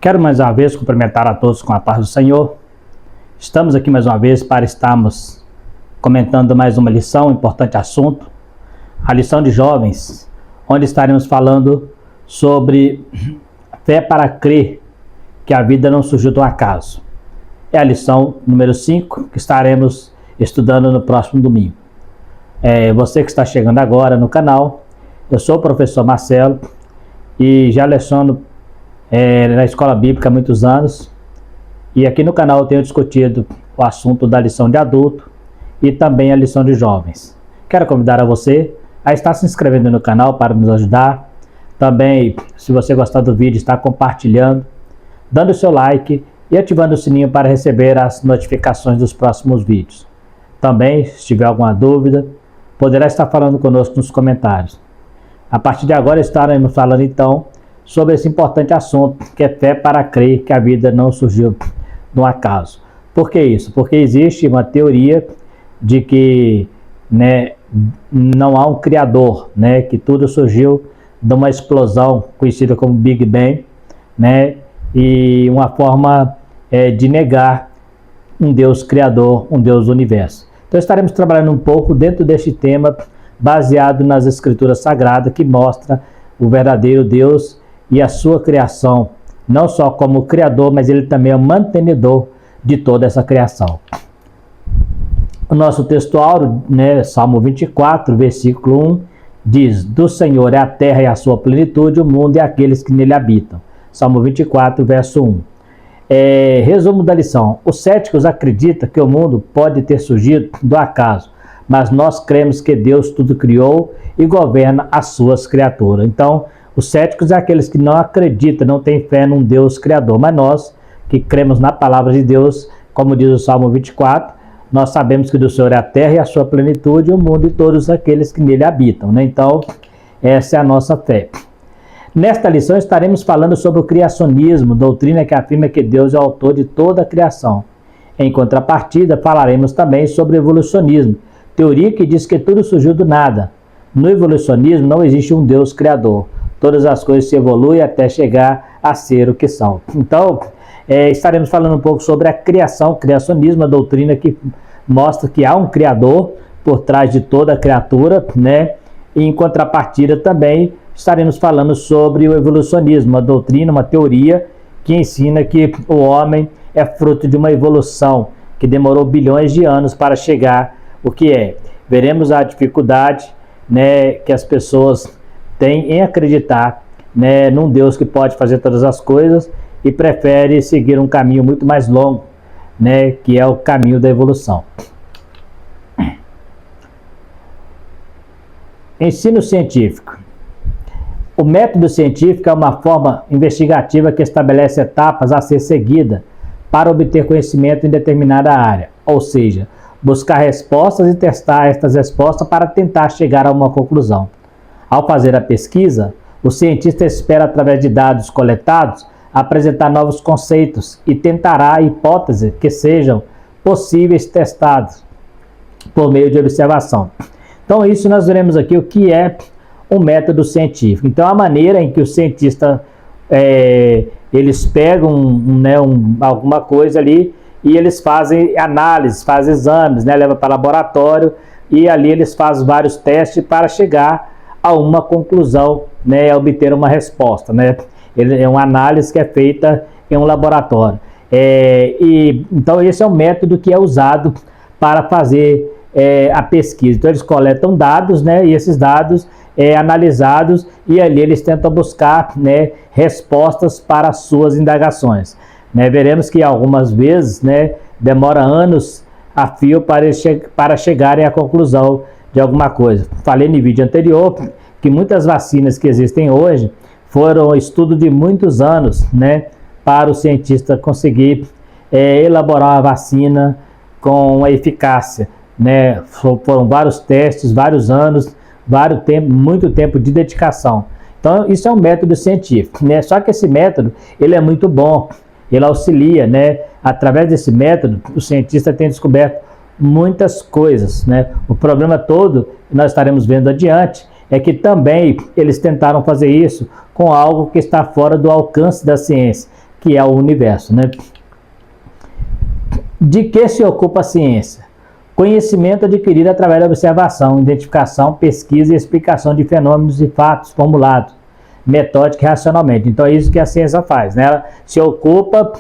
Quero mais uma vez cumprimentar a todos com a paz do Senhor. Estamos aqui mais uma vez para estarmos comentando mais uma lição, um importante assunto, a lição de jovens, onde estaremos falando sobre fé para crer que a vida não surgiu do acaso. É a lição número 5 que estaremos estudando no próximo domingo. Você que está chegando agora no canal, eu sou o professor Marcelo e já leciono na escola bíblica há muitos anos, e aqui no canal eu tenho discutido o assunto da lição de adulto e também a lição de jovens. Quero convidar a você a estar se inscrevendo no canal para nos ajudar. Também, se você gostar do vídeo, está compartilhando, dando seu like e ativando o sininho para receber as notificações dos próximos vídeos. Também, se tiver alguma dúvida, poderá estar falando conosco nos comentários. A partir de agora estaremos falando então sobre esse importante assunto, que é fé para crer que a vida não surgiu no acaso. Por que isso? Porque existe uma teoria de que não há um criador, que tudo surgiu de uma explosão conhecida como Big Bang, e uma forma de negar um Deus criador, um Deus do universo. Então estaremos trabalhando um pouco dentro deste tema, baseado nas escrituras sagradas, que mostra o verdadeiro Deus e a sua criação, não só como criador, mas ele também é o mantenedor de toda essa criação. O nosso texto áureo, Salmo 24, versículo 1, diz: do Senhor é a terra e a sua plenitude, o mundo e aqueles que nele habitam. Salmo 24, verso 1. Resumo da lição: os céticos acreditam que o mundo pode ter surgido do acaso, mas nós cremos que Deus tudo criou e governa as suas criaturas. Então, os céticos é aqueles que não acreditam, não têm fé num Deus criador, mas nós que cremos na palavra de Deus, como diz o Salmo 24, nós sabemos que do Senhor é a terra e a sua plenitude, o mundo e todos aqueles que nele habitam. Então, essa é a nossa fé. Nesta lição estaremos falando sobre o criacionismo, doutrina que afirma que Deus é o autor de toda a criação. Em contrapartida, falaremos também sobre o evolucionismo, teoria que diz que tudo surgiu do nada. No evolucionismo não existe um Deus criador. Todas as coisas se evoluem até chegar a ser o que são. Então, estaremos falando um pouco sobre a criação, criacionismo, a doutrina que mostra que há um criador por trás de toda a criatura, E em contrapartida também estaremos falando sobre o evolucionismo, uma doutrina, uma teoria que ensina que o homem é fruto de uma evolução que demorou bilhões de anos para chegar o que é. Veremos a dificuldade, que as pessoas têm em acreditar, num Deus que pode fazer todas as coisas e prefere seguir um caminho muito mais longo, que é o caminho da evolução. Ensino científico. O método científico é uma forma investigativa que estabelece etapas a ser seguida para obter conhecimento em determinada área, ou seja, buscar respostas e testar estas respostas para tentar chegar a uma conclusão. Ao fazer a pesquisa, o cientista espera, através de dados coletados, apresentar novos conceitos e tentará hipóteses que sejam possíveis testados por meio de observação. Então, isso nós veremos aqui o que é um método científico. Então, a maneira em que o cientista, eles pegam alguma coisa ali e eles fazem análise, fazem exames, levam para laboratório e ali eles fazem vários testes para chegar a uma conclusão, a obter uma resposta, É uma análise que é feita em um laboratório. Então, esse é o método que é usado para fazer a pesquisa. Então, eles coletam dados, e esses dados analisados, e ali eles tentam buscar, respostas para as suas indagações. Veremos que algumas vezes, demora anos a fio para chegarem à conclusão de alguma coisa. Falei no vídeo anterior que muitas vacinas que existem hoje foram estudo de muitos anos, para o cientista conseguir elaborar uma vacina com eficácia, Foram vários testes, vários anos, muito tempo de dedicação. Então, isso é um método científico, Só que esse método, ele é muito bom, ele auxilia, Através desse método, o cientista tem descoberto muitas coisas, O problema todo, que nós estaremos vendo adiante, é que também eles tentaram fazer isso com algo que está fora do alcance da ciência, que é o universo, né? De que se ocupa a ciência? Conhecimento adquirido através da observação, identificação, pesquisa e explicação de fenômenos e fatos formulados, metódica e racionalmente. Então é isso que a ciência faz, né? Ela se ocupa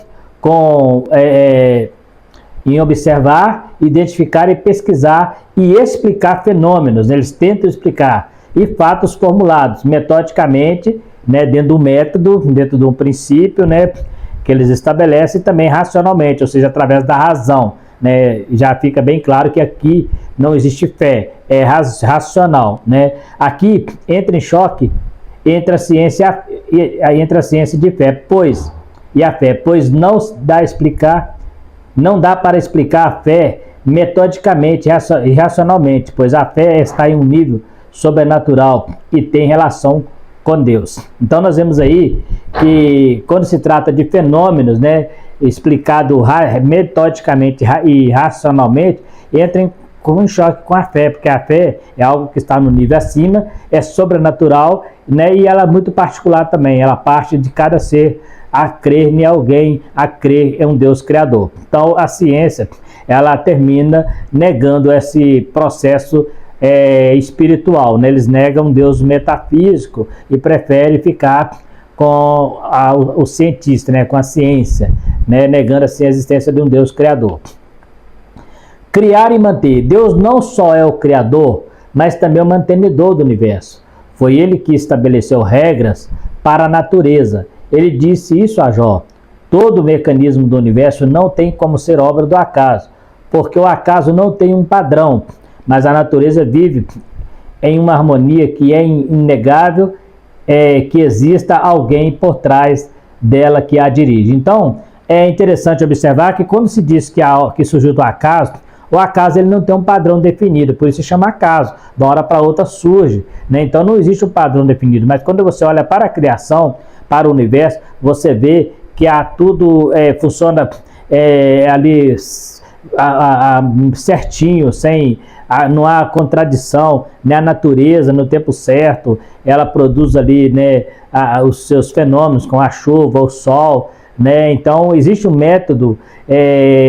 em observar, identificar e pesquisar e explicar fenômenos, né? Eles tentam explicar, e fatos formulados metodicamente, né? Dentro do método, dentro de um princípio, né? Que eles estabelecem, também racionalmente, ou seja, através da razão, né? Já fica bem claro que aqui não existe fé, é racional, né? Aqui entra em choque entre a ciência de fé, pois não dá para explicar a fé metodicamente e racionalmente, pois a fé está em um nível sobrenatural e tem relação com Deus. Então nós vemos aí que quando se trata de fenômenos, né, explicado metodicamente e racionalmente, entra em choque com a fé, porque a fé é algo que está no nível acima, é sobrenatural, né, e ela é muito particular também, ela parte de cada ser a crer em alguém, a crer em um Deus criador. Então a ciência, ela termina negando esse processo espiritual, né? Eles negam um Deus metafísico e preferem ficar com o cientista, né? Com a ciência, né? Negando assim a existência de um Deus criador. Criar e manter. Deus não só é o criador, mas também o mantenedor do universo. Foi ele que estabeleceu regras para a natureza. Ele disse isso a Jó: todo o mecanismo do universo não tem como ser obra do acaso, porque o acaso não tem um padrão, mas a natureza vive em uma harmonia que é inegável, que exista alguém por trás dela que a dirige. Então, é interessante observar que quando se diz que surgiu do acaso, o acaso ele não tem um padrão definido, por isso se chama acaso, de uma hora para outra surge, né? Então não existe um padrão definido, mas quando você olha para a criação, para o universo, você vê que tudo funciona ali certinho, não há contradição, né? A natureza no tempo certo, ela produz ali, né, os seus fenômenos com a chuva, o sol, né? Então existe um método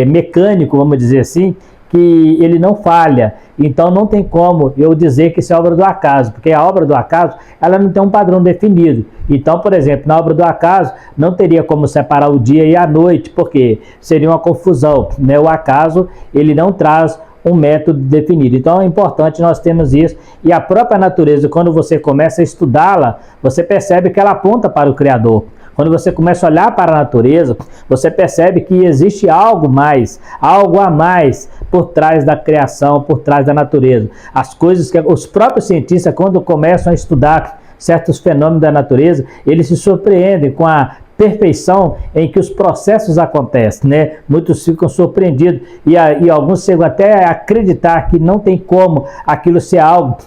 mecânico, vamos dizer assim, que ele não falha. Então não tem como eu dizer que isso é obra do acaso, porque a obra do acaso ela não tem um padrão definido. Então, por exemplo, na obra do acaso não teria como separar o dia e a noite, porque seria uma confusão, né? O acaso ele não traz um método definido. Então é importante nós termos isso, e a própria natureza, quando você começa a estudá-la, você percebe que ela aponta para o Criador. Quando você começa a olhar para a natureza, você percebe que existe algo a mais por trás da criação, por trás da natureza. As coisas que os próprios cientistas, quando começam a estudar certos fenômenos da natureza, eles se surpreendem com a perfeição em que os processos acontecem, né? Muitos ficam surpreendidos e alguns chegam até a acreditar que não tem como aquilo ser algo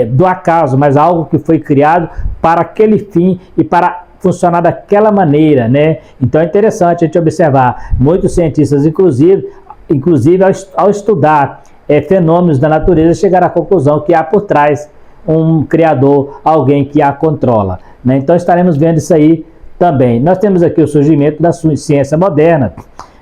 do acaso, mas algo que foi criado para aquele fim e para funcionar daquela maneira, né? Então é interessante a gente observar. Muitos cientistas, inclusive ao estudar fenômenos da natureza, chegaram à conclusão que há por trás um criador, alguém que a controla, né? Então estaremos vendo isso aí também. Nós temos aqui o surgimento da ciência moderna,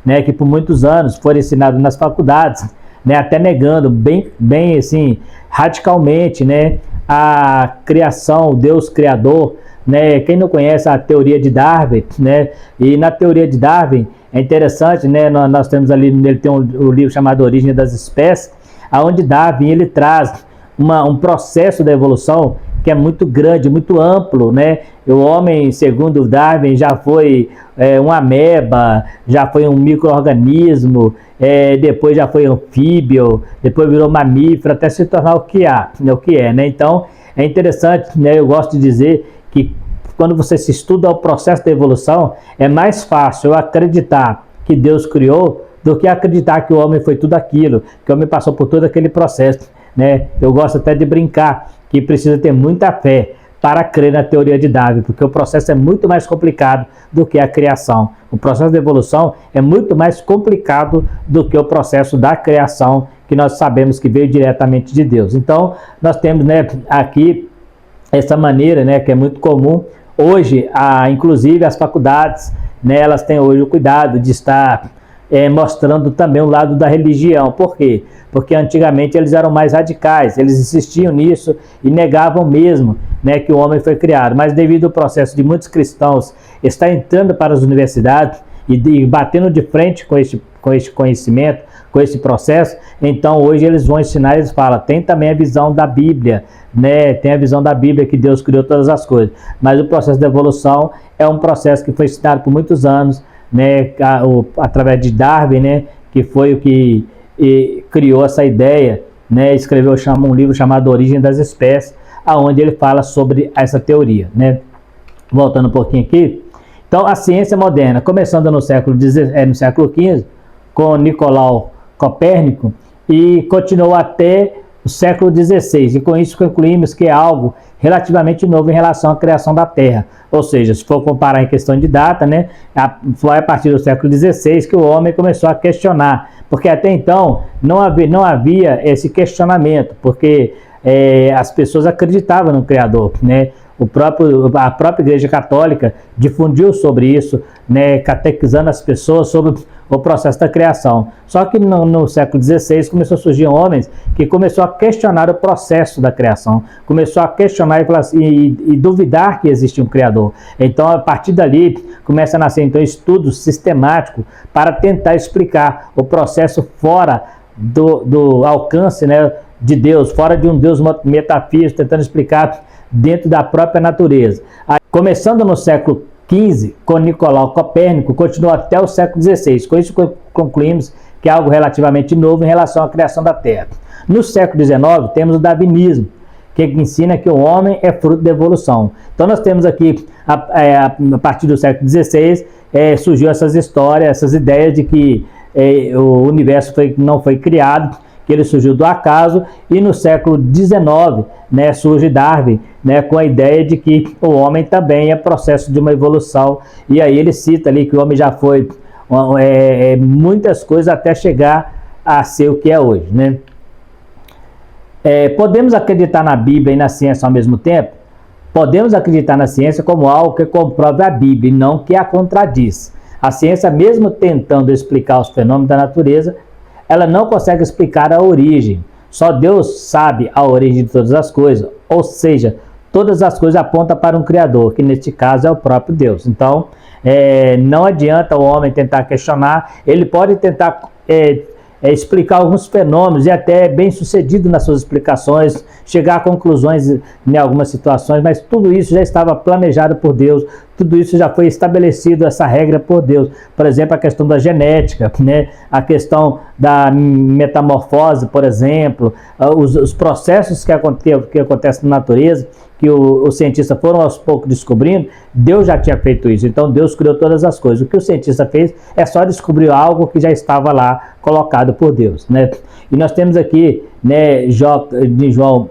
né? Que por muitos anos foi ensinado nas faculdades, né? Até negando bem assim, radicalmente, né? A criação, o Deus criador, né? Quem não conhece a teoria de Darwin, né? E na teoria de Darwin é interessante, né? Nós temos ali, ele tem um livro chamado Origem das Espécies, aonde Darwin ele traz um processo da evolução que é muito grande, muito amplo, né? O homem, segundo Darwin, já foi um ameba, já foi um micro-organismo, depois já foi anfíbio, depois virou mamífero, até se tornar o que é, né? Então é interessante, né? Eu gosto de dizer que quando você se estuda o processo da evolução, é mais fácil acreditar que Deus criou do que acreditar que o homem foi tudo aquilo, que o homem passou por todo aquele processo, né? Eu gosto até de brincar que precisa ter muita fé para crer na teoria de Darwin, porque o processo é muito mais complicado do que a criação. O processo da evolução é muito mais complicado do que o processo da criação, que nós sabemos que veio diretamente de Deus. Então, nós temos, né, aqui essa maneira, né, que é muito comum hoje, inclusive as faculdades né, elas têm hoje o cuidado de estar mostrando também o lado da religião. Por quê? Porque antigamente eles eram mais radicais, eles insistiam nisso e negavam mesmo, né, que o homem foi criado. Mas devido ao processo de muitos cristãos estar entrando para as universidades e batendo de frente com este conhecimento, com esse processo, então hoje eles vão ensinar, eles falam, tem também a visão da Bíblia, né? Tem a visão da Bíblia que Deus criou todas as coisas, mas o processo da evolução é um processo que foi ensinado por muitos anos, né? Através de Darwin, né? Que foi o que criou essa ideia, né? Escreveu um livro chamado Origem das Espécies, aonde ele fala sobre essa teoria, né? Voltando um pouquinho aqui, então a ciência moderna, começando no século XV, com Nicolau Copérnico, e continuou até o século XVI, e com isso concluímos que é algo relativamente novo em relação à criação da Terra. Ou seja, se for comparar em questão de data, né, foi a partir do século XVI que o homem começou a questionar, porque até então não havia esse questionamento, porque as pessoas acreditavam no Criador, né? A própria Igreja Católica difundiu sobre isso, né, catequizando as pessoas sobre o processo da criação. Só que no século XVI começou a surgir homens que começou a questionar o processo da criação, começou a questionar e duvidar que existe um Criador. Então, a partir dali, começa a nascer então estudos sistemáticos para tentar explicar o processo fora do alcance, né, de Deus, fora de um Deus metafísico, tentando explicar dentro da própria natureza. Começando no século XV, com Nicolau Copérnico, continuou até o século XVI. Com isso concluímos que é algo relativamente novo em relação à criação da Terra. No século XIX, temos o darwinismo, que ensina que o homem é fruto da evolução. Então nós temos aqui, a partir do século XVI, surgiu essas histórias, essas ideias de que o universo não foi criado, que ele surgiu do acaso, e no século XIX, né, surge Darwin, né, com a ideia de que o homem também é processo de uma evolução, e aí ele cita ali que o homem já foi muitas coisas até chegar a ser o que é hoje, né? Podemos acreditar na Bíblia e na ciência ao mesmo tempo? Podemos acreditar na ciência como algo que comprove a Bíblia e não que a contradiz. A ciência, mesmo tentando explicar os fenômenos da natureza, ela não consegue explicar a origem. Só Deus sabe a origem de todas as coisas. Ou seja, todas as coisas apontam para um Criador, que neste caso é o próprio Deus. Então, não adianta o homem tentar questionar. Ele pode tentar explicar alguns fenômenos e até bem sucedido nas suas explicações, chegar a conclusões em algumas situações, mas tudo isso já estava planejado por Deus, tudo isso já foi estabelecido, essa regra por Deus. Por exemplo, a questão da genética, né? A questão da metamorfose, por exemplo, os processos que acontecem na natureza, que os cientistas foram aos poucos descobrindo, Deus já tinha feito isso. Então Deus criou todas as coisas. O que o cientista fez é só descobrir algo que já estava lá colocado por Deus, né? E nós temos aqui, né, João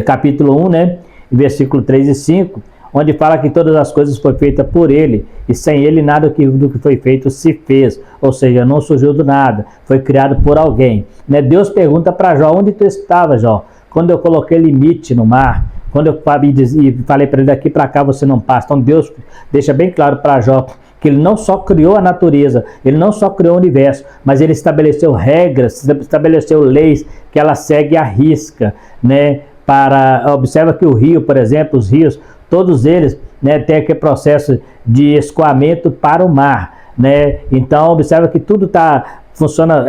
capítulo 1, né, versículo 3 e 5, onde fala que todas as coisas foram feitas por ele, e sem ele nada do que foi feito se fez. Ou seja, não surgiu do nada, foi criado por alguém, né? Deus pergunta para Jó: onde tu estava, Jó, quando eu coloquei limite no mar? Quando eu falei para ele, daqui para cá você não passa. Então Deus deixa bem claro para Jó que ele não só criou a natureza, ele não só criou o universo, mas ele estabeleceu regras, estabeleceu leis que ela segue à risca, né? Observa que o rio, por exemplo, os rios, todos eles, né, têm aquele processo de escoamento para o mar, né? Então observa que tudo funciona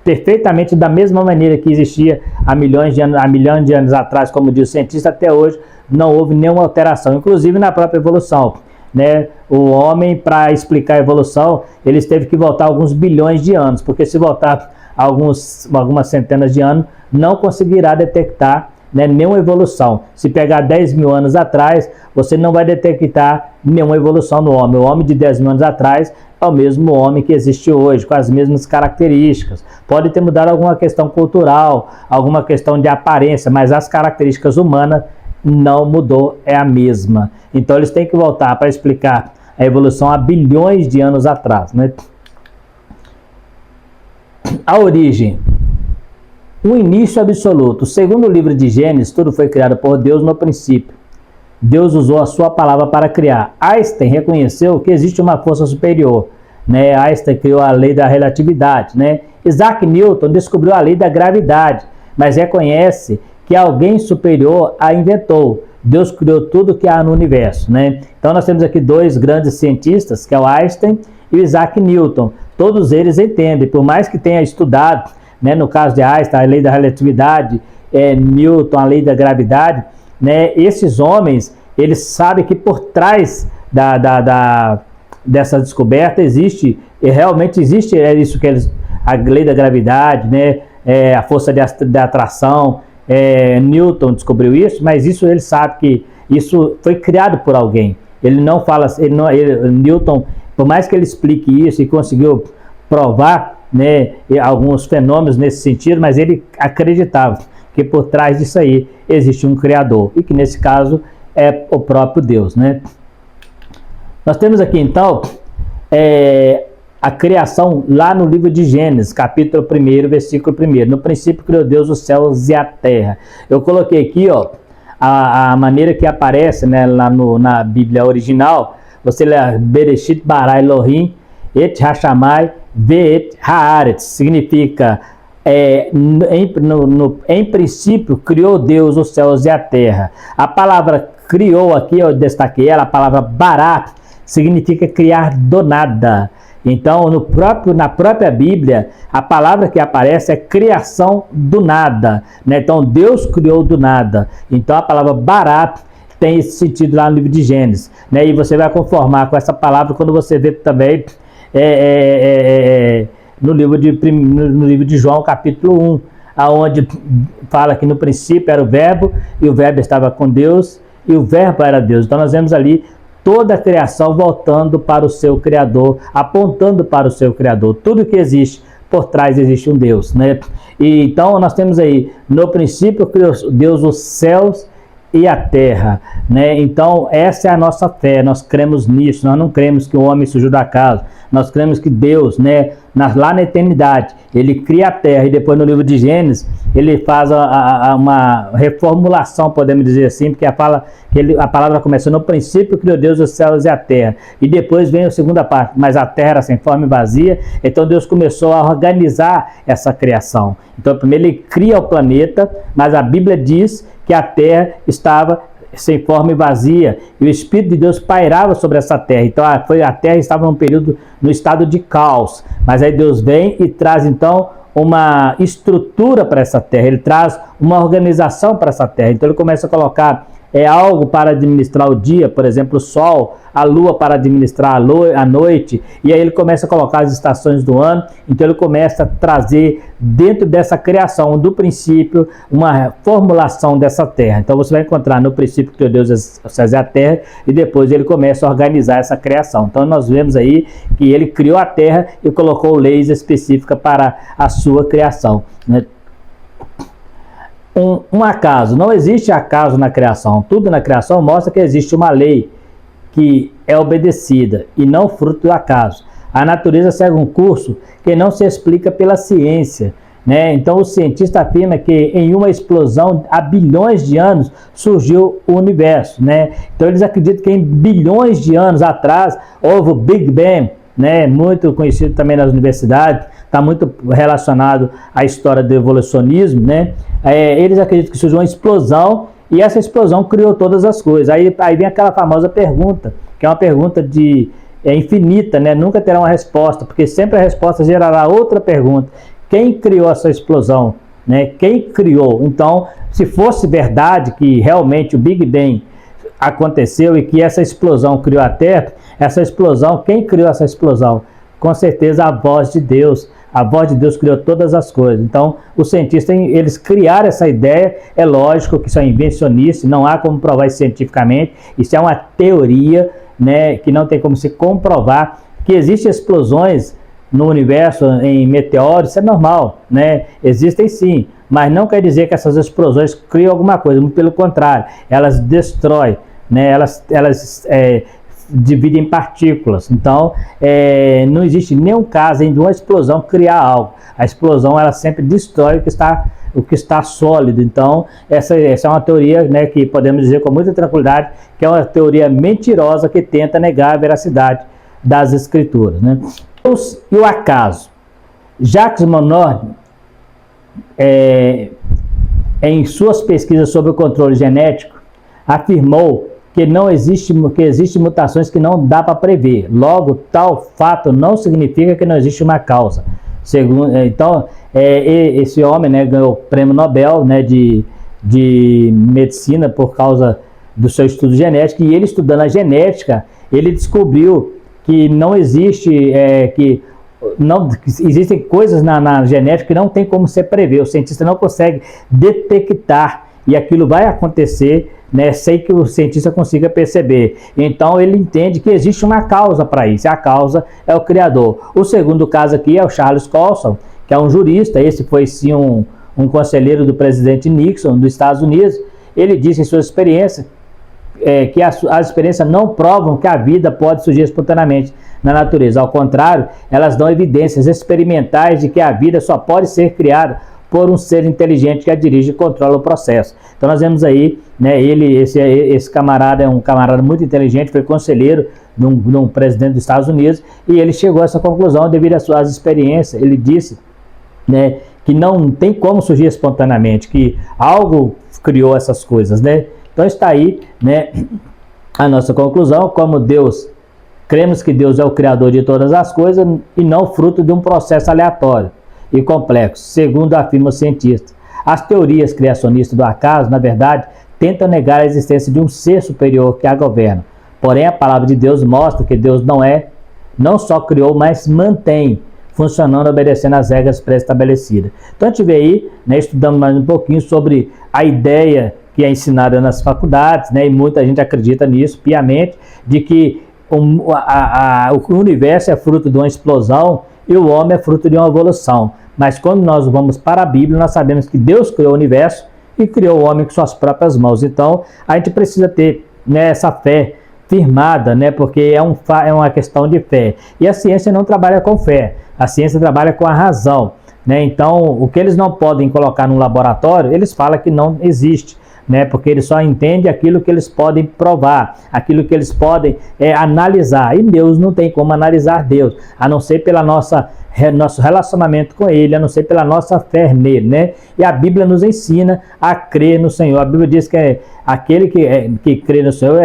perfeitamente da mesma maneira que existia há milhões de anos atrás, como diz o cientista. Até hoje não houve nenhuma alteração, inclusive na própria evolução, né? O homem, para explicar a evolução, ele teve que voltar alguns bilhões de anos, porque se voltar algumas centenas de anos, não conseguirá detectar, né, nenhuma evolução. Se pegar 10 mil anos atrás, você não vai detectar nenhuma evolução no homem. O homem de 10 mil anos atrás é o mesmo homem que existe hoje, com as mesmas características. Pode ter mudado alguma questão cultural, alguma questão de aparência, mas as características humanas não mudou, é a mesma. Então eles têm que voltar para explicar a evolução há bilhões de anos atrás, né? A origem. Um início absoluto. Segundo o livro de Gênesis, tudo foi criado por Deus no princípio. Deus usou a sua palavra para criar. Einstein reconheceu que existe uma força superior, né? Einstein criou a lei da relatividade, né? Isaac Newton descobriu a lei da gravidade, mas reconhece que alguém superior a inventou. Deus criou tudo que há no universo, né? Então nós temos aqui dois grandes cientistas, que é o Einstein e o Isaac Newton. Todos eles entendem, por mais que tenha estudado, né, no caso de Einstein, a lei da relatividade, Newton, a lei da gravidade, né, esses homens, eles sabem que por trás dessa descoberta existe, e realmente existe isso que eles, a lei da gravidade, né, a força da atração. Newton descobriu isso, mas isso ele sabe que isso foi criado por alguém. Ele não fala, Newton, por mais que ele explique isso e conseguiu provar, né, alguns fenômenos nesse sentido, mas ele acreditava que por trás disso aí existe um Criador, e que nesse caso é o próprio Deus, né? Nós temos aqui então a criação lá no livro de Gênesis, capítulo 1, versículo 1. No princípio criou Deus os céus e a terra. Eu coloquei aqui, ó, a maneira que aparece, né, lá na Bíblia original. Você lê Bereshit bara Elohim et hashamai ve'et haaretz. Significa, em princípio criou Deus os céus e a terra. A palavra criou aqui, eu destaquei ela, a palavra bará significa criar do nada. Então, na própria Bíblia, a palavra que aparece é criação do nada, né? Então, Deus criou do nada. Então, a palavra bará tem esse sentido lá no livro de Gênesis, né? E você vai conformar com essa palavra quando você vê também no livro de João, capítulo 1, onde fala que no princípio era o verbo, e o verbo estava com Deus, e o verbo era Deus. Então, nós vemos ali toda a criação voltando para o seu Criador, apontando para o seu Criador. Tudo que existe, por trás existe um Deus, né? E então nós temos aí, no princípio criou Deus os céus e a terra, né? Então essa é a nossa fé, nós cremos nisso, nós não cremos que o homem surgiu da casa, nós cremos que Deus, né, lá na eternidade, ele cria a terra, e depois no livro de Gênesis, ele faz uma reformulação, podemos dizer assim, porque a palavra começa no princípio, criou Deus os céus e a terra, e depois vem a segunda parte, mas a terra era sem forma e vazia. Então Deus começou a organizar essa criação. Então primeiro ele cria o planeta, mas a Bíblia diz que a terra estava sem forma e vazia, e o Espírito de Deus pairava sobre essa terra. Então a terra estava no estado de caos, mas aí Deus vem e traz então uma estrutura para essa terra, ele traz uma organização para essa terra. Então ele começa a colocar algo para administrar o dia, por exemplo, o sol, a lua para administrar a noite, e aí ele começa a colocar as estações do ano. Então ele começa a trazer dentro dessa criação, do princípio, uma formulação dessa terra. Então você vai encontrar no princípio que Deus os céus e a terra, e depois ele começa a organizar essa criação. Então nós vemos aí que ele criou a terra e colocou leis específicas para a sua criação, né? Um acaso, não existe acaso na criação. Tudo na criação mostra que existe uma lei que é obedecida e não fruto do acaso. A natureza segue um curso que não se explica pela ciência, né? Então o cientista afirma que em uma explosão há bilhões de anos surgiu o universo, né? Então eles acreditam que em bilhões de anos atrás houve o Big Bang, né? Muito conhecido também nas universidades, está muito relacionado à história do evolucionismo, né? Eles acreditam que surgiu uma explosão, e essa explosão criou todas as coisas. Aí vem aquela famosa pergunta, que é uma pergunta infinita, né? Nunca terá uma resposta, porque sempre a resposta gerará outra pergunta. Quem criou essa explosão, né? Quem criou? Então, se fosse verdade que realmente o Big Bang aconteceu e que essa explosão criou a Terra, quem criou essa explosão? Com certeza a voz de Deus. A voz de Deus criou todas as coisas. Então, os cientistas, eles criaram essa ideia. É lógico que isso é invencionice, não há como provar isso cientificamente. Isso é uma teoria, né, que não tem como se comprovar. Que existem explosões no universo, em meteoros, isso é normal, né? Existem sim, mas não quer dizer que essas explosões criam alguma coisa. Muito pelo contrário, elas destroem, né? Elas divide em partículas. Então, não existe nenhum caso em uma explosão criar algo. A explosão, ela sempre destrói o que está sólido. Então, essa é uma teoria, né, que podemos dizer com muita tranquilidade que é uma teoria mentirosa que tenta negar a veracidade das escrituras, né? Deus e o acaso. Jacques Monod, em suas pesquisas sobre o controle genético, afirmou que existem mutações que não dá para prever. Logo, tal fato não significa que não existe uma causa. Então, esse homem, né, ganhou o prêmio Nobel, né, de medicina por causa do seu estudo genético, e ele, estudando a genética, ele descobriu que não existe, que existem coisas na genética que não tem como se prever. O cientista não consegue detectar, e aquilo vai acontecer, né, sem que o cientista consiga perceber. Então ele entende que existe uma causa para isso, e a causa é o Criador. O segundo caso aqui é o Charles Colson, que é um jurista. Esse foi sim um conselheiro do presidente Nixon dos Estados Unidos. Ele disse em sua experiência que as experiências não provam que a vida pode surgir espontaneamente na natureza. Ao contrário, elas dão evidências experimentais de que a vida só pode ser criada por um ser inteligente que a dirige e controla o processo. Então nós vemos aí, né, esse camarada é um camarada muito inteligente, foi conselheiro de um presidente dos Estados Unidos, e ele chegou a essa conclusão devido às suas experiências. Ele disse, né, que não tem como surgir espontaneamente, que algo criou essas coisas, né? Então está aí, né, a nossa conclusão. Como Deus, cremos que Deus é o Criador de todas as coisas e não fruto de um processo aleatório e complexo, segundo afirma o cientista. As teorias criacionistas do acaso, na verdade, tentam negar a existência de um ser superior que a governa. Porém, a palavra de Deus mostra que Deus não só criou, mas mantém funcionando, obedecendo às regras pré-estabelecidas. Então a gente vê aí, né, estudando mais um pouquinho sobre a ideia que é ensinada nas faculdades, né, e muita gente acredita nisso piamente, de que o universo é fruto de uma explosão e o homem é fruto de uma evolução. Mas quando nós vamos para a Bíblia, nós sabemos que Deus criou o universo e criou o homem com suas próprias mãos. Então a gente precisa ter, né, essa fé firmada, né, porque é uma questão de fé. E a ciência não trabalha com fé, a ciência trabalha com a razão, né? Então o que eles não podem colocar no laboratório, eles falam que não existe, né, porque eles só entendem aquilo que eles podem provar, aquilo que eles podem analisar. E Deus não tem como analisar Deus, a não ser pela nosso relacionamento com Ele, a não ser pela nossa fé nele, né? E a Bíblia nos ensina a crer no Senhor. A Bíblia diz que aquele que crê no Senhor,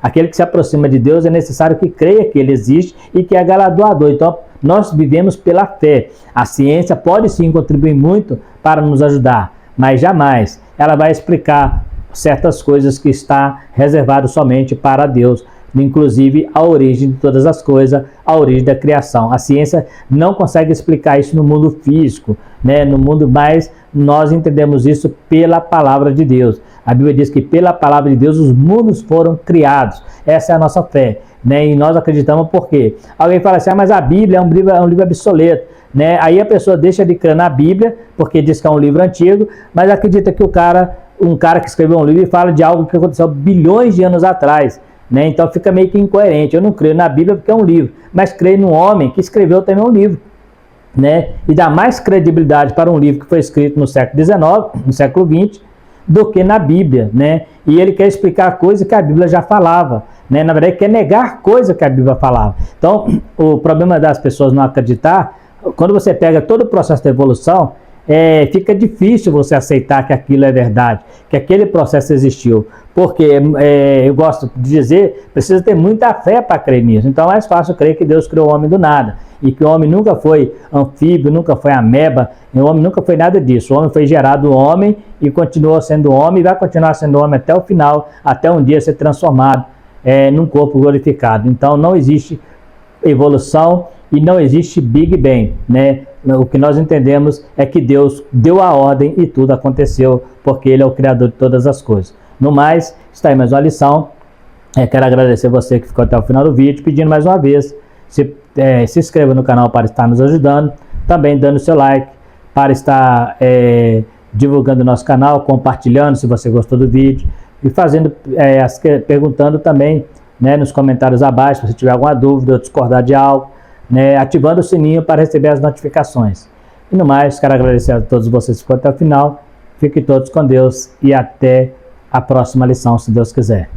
aquele que se aproxima de Deus, é necessário que creia que Ele existe e que é galardoador. Então nós vivemos pela fé. A ciência pode sim contribuir muito para nos ajudar, mas jamais ela vai explicar certas coisas que está reservado somente para Deus, inclusive a origem de todas as coisas, a origem da criação. A ciência não consegue explicar isso no mundo físico, né? No mundo, mas nós entendemos isso pela palavra de Deus. A Bíblia diz que pela palavra de Deus os mundos foram criados. Essa é a nossa fé, né? E nós acreditamos. Por quê? Alguém fala assim, mas a Bíblia é um livro obsoleto, né? Aí a pessoa deixa de crer na Bíblia, porque diz que é um livro antigo, mas acredita que um cara que escreveu um livro e fala de algo que aconteceu bilhões de anos atrás, né? Então fica meio que incoerente. Eu não creio na Bíblia porque é um livro, mas creio num homem que escreveu também um livro, né? E dá mais credibilidade para um livro que foi escrito no século XIX, no século XX, do que na Bíblia, né? E ele quer explicar coisas que a Bíblia já falava, né? Na verdade, quer negar coisas que a Bíblia falava. Então, o problema das pessoas não acreditar, quando você pega todo o processo da evolução, fica difícil você aceitar que aquilo é verdade, que aquele processo existiu, porque eu gosto de dizer, precisa ter muita fé para crer nisso. Então é mais fácil crer que Deus criou o homem do nada, e que o homem nunca foi anfíbio, nunca foi ameba, e o homem nunca foi nada disso. O homem foi gerado homem e continuou sendo homem, e vai continuar sendo homem até o final, até um dia ser transformado num corpo glorificado. Então não existe evolução e não existe Big Bang, né? O que nós entendemos é que Deus deu a ordem e tudo aconteceu, porque Ele é o Criador de todas as coisas. No mais, está aí mais uma lição. Quero agradecer você que ficou até o final do vídeo, pedindo mais uma vez, se inscreva no canal para estar nos ajudando, também dando seu like, para estar divulgando o nosso canal, compartilhando se você gostou do vídeo, e perguntando também né, nos comentários abaixo, se você tiver alguma dúvida ou discordar de algo, né, ativando o sininho para receber as notificações. E no mais, quero agradecer a todos vocês que foram até o final. Fiquem todos com Deus e até a próxima lição, se Deus quiser.